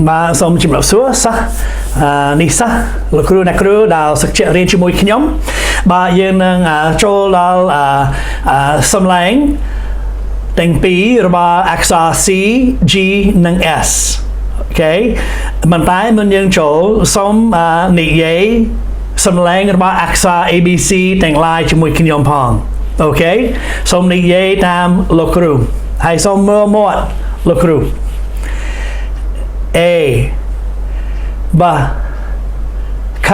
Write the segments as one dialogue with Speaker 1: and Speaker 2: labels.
Speaker 1: បាទសូមជំរាបសួរសិស្សនេះសិស្សលោកគ្រូអ្នកគ្រូដែលសិក្សារៀនជាមួយខ្ញុំបាទយើងនឹងចូលដល់សំឡេងទាំងពីររបស់អក្សរ C G និង S អូខេបន្តែមុនយើងចូលសូមនិយាយសំឡេងរបស់អក្សរ ABC ទាំងឡាយជាមួយខ្ញុំផងអូខេសូមនិយាយតាមលោកគ្រូហើយសូមមើលមាត់លោកគ្រូA B K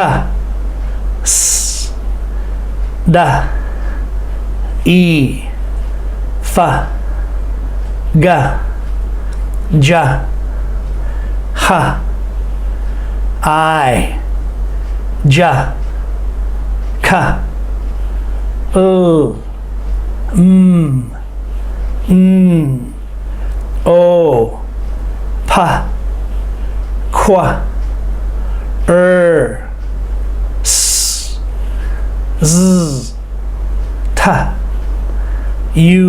Speaker 1: S D E F G J H I J K L M N O P Q R S Z T U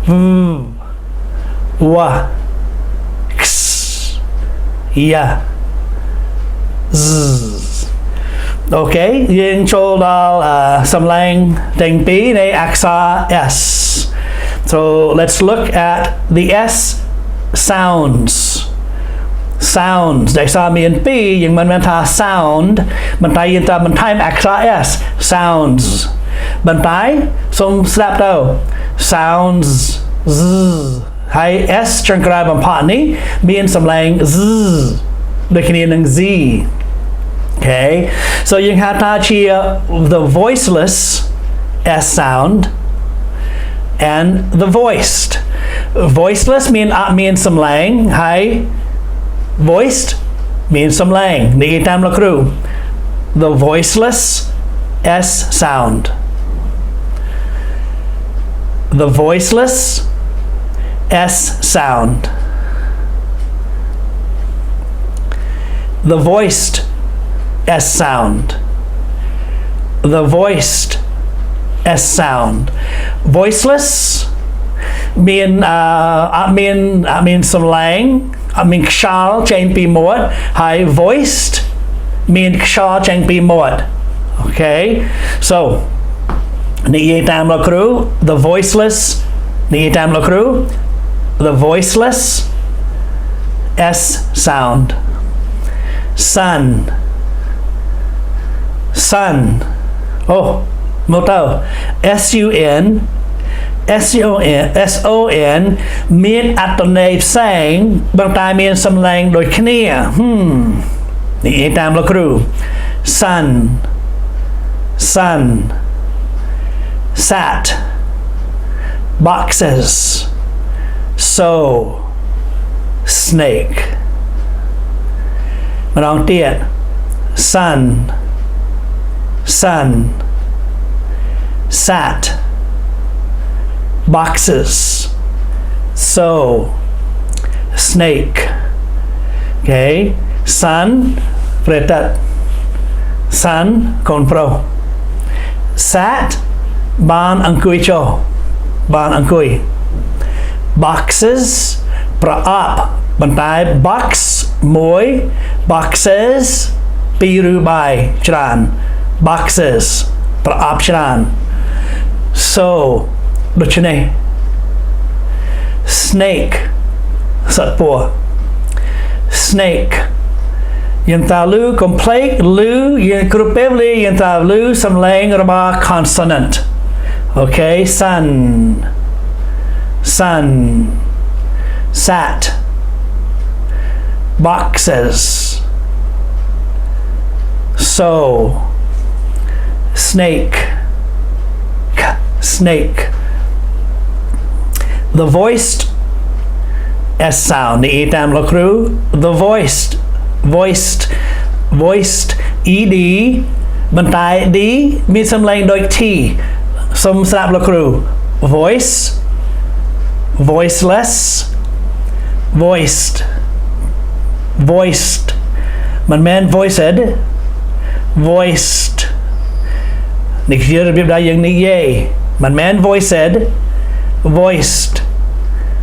Speaker 1: V W X Y Z អូខេយើងចូលដល់សំឡេងទាំងពីរនៃអក្សរ S so let's look at the S soundsដែលសារមានពីរយើងមិនមែនថា sound បន្តែយើងត្រូវបន្ថែមអក្សរ S sounds បន្តែសូមស្ដាប់ទៅ sounds z ហើយ S ចុងក្រោយបំផុតនេះមានសំឡេង z ដូចគ្នានឹង z okay so យើងហៅថាជា the voiceless S sound and the voiced voiceless មានសំឡេងហើយ voiced មានសំឡេងនិយាយតាមលោកគ្រូ the voiceless S sound the voiceless S sound the voiced S sound the voiced S sound voiceless មានសំឡេងមានខ្យល់ចេញពីមាត់ហើយ voiced មានខ្យល់ចេញពីមាត់ okay so និយាយតាមលោកគ្រូ the voiceless និយាយតាមលោកគ្រូ the voiceless S sound sun sun អូមកទៅ SUN SON មានអត្ថន័យផ្សេងប៉ុន្តែមានសំឡេងដូចគ្នានិយាយតាមលោកគ្រូ sun sat boxes so snake ម្ដងទៀត sun sat boxes so snake okay sun ប្រតត sun កូនប្រុស sat បានអង្គុយចុះបានអង្គុយ boxes ប្រអប់បន្តែ box មួយ boxes ពីរឬបាយច្រើន boxes ប្រអប់ច្រើន so ដូច្នេះ snake សត្វពស់ snake យើងតើលឺ complete លឺយើងគ្រប់ពេលលឺយើងតើលឺសំឡេងរបស់ consonant okay sun sat boxes so snake the voiced S sound និយាយតាមលោកគ្រូ the voiced ED បន្តែ D មានសំឡេងដូច T សូមស្ដាប់លោកគ្រូ voice voiceless voiced មិនមែន voiced voiced នេះជារបៀបដែលយើងនិយាយមិនមែន voiced voiced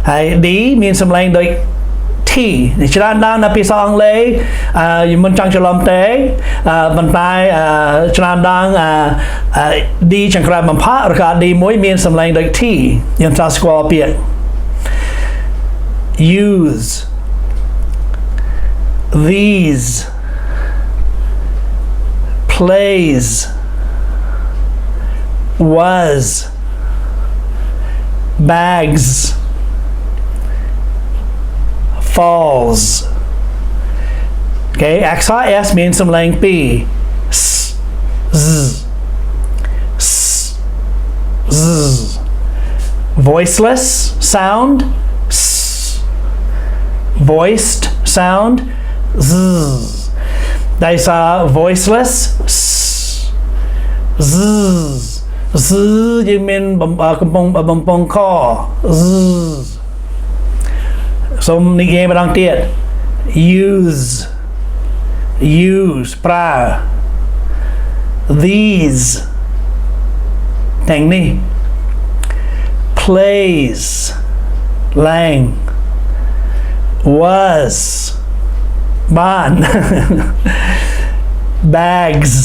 Speaker 1: ហើយ D មានសំឡេងដូច T នេះច្រើនណាស់នៅភាសាអង់គ្លេសមិនចង់ច្រឡំទេប៉ុន្តែច្រើនដងD ចង្ក្រានបំផាក់ឬក៏ D មួយមានសំឡេងដូច T យើងត្រូវស្គាល់ពាក្យ use these plays was bags falls okay XRS means សំឡេងពីរ s z s z voiceless sound s voiced sound z these are voiceless s z z យើងមានកំពង់ខ z សូមនិយាយម្ដងទៀត use ប្រើ these ទាំងនេះ plays ឡើង was បាន bags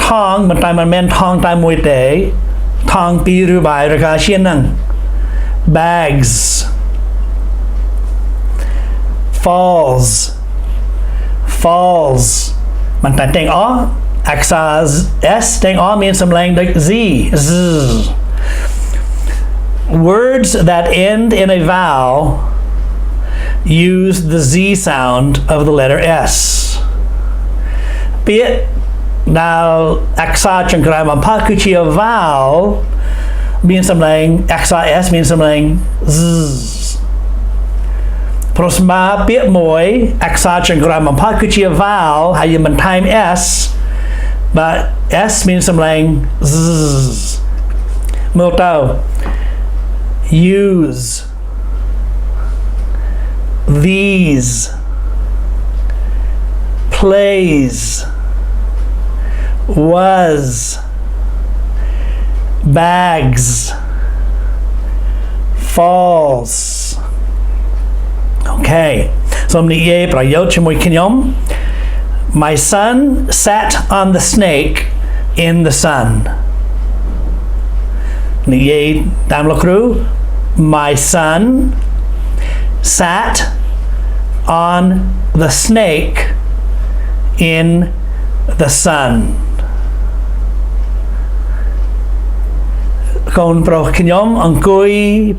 Speaker 1: ថងមិនតែមិនមែនថងតែមួយទេថងពីរឬបាយរកាឈៀនហ្នឹង bags falls មិនតែទាំងអស់ axas s ទាំងអស់មានសំឡេងដូច z words that end in a vowel use the z sound of the letter s ពាក្យដែលអក្សរចង្ក្រានបំផាក់គឺជា vowel មានសំឡេង XRS មានសំឡេង z ប្រសិនបើពាក្យមួយអក្សរចង្ក្រានបំផាក់គឺជា vowel ហើយយើងបន្ថែម s បាទ s មានសំឡេង z មើលទៅ use these plays was bags falls okay សូមនិយាយប្រយោគជាមួយខ្ញុំ My son sat on the snake in the sun និយាយតាមលោកគ្រូ My son sat on the snake in the sun កូនប្រុសខ្ញុំអង្គុយ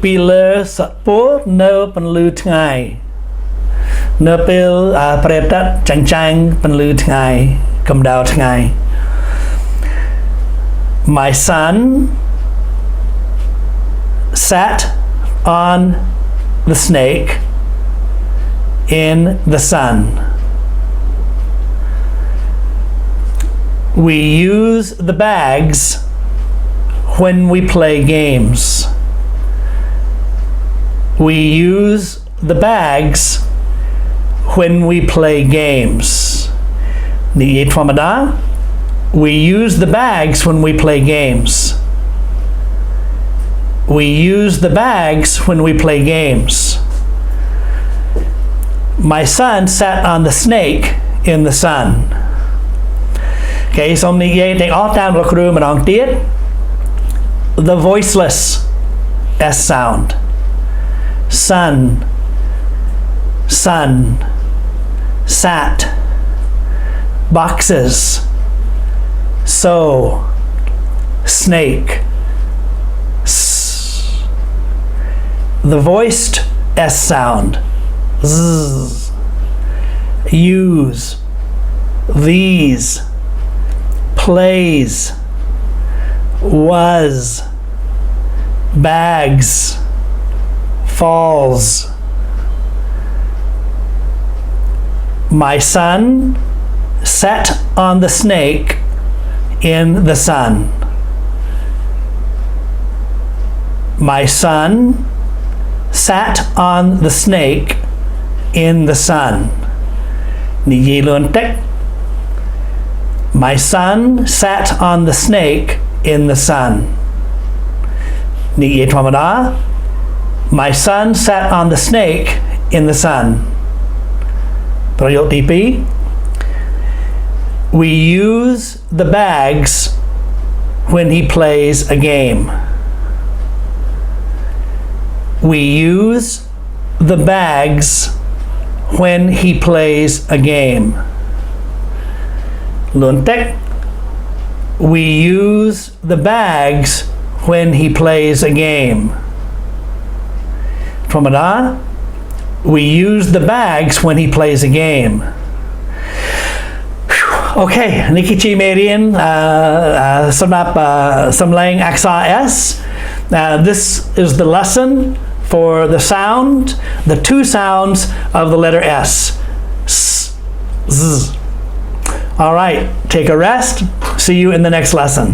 Speaker 1: ពីលើសពួរនៅពន្លឺថ្ងៃនៅពេលព្រះអាទិត្យចាំងពន្លឺថ្ងៃកម្ដៅថ្ងៃ My son sat on the snake in the sun We use the bags when we play games. We use the bags when we play games. Niye thramada. We use the bags when we play games. We use the bags when we play games. My son sat on the snake in the sun. Okay, so I'm niye take all down look room and on tiết the voiceless s sound sun sat boxes so snake the voiced s sound z use these plays was bags falls My son sat on the snake in the sun My son sat on the snake in the sun និយាយលឿនតិច My son sat on the snake in the sun និយាយធម្មតា My son sat on the snake in the sun.ประโยคที่ We use the bags when he plays a game. We use the bags when he plays a game. ล้วนเต็ก We use the bags when he plays a game. ธรรมดา We use the bags when he plays a game. โอเคนี่คือที่เมเรียนสำหรับสำเนียงอักษร S. This is the lesson for the sound, the two sounds of the letter S. S, Z. All right, take a rest. See you in the next lesson.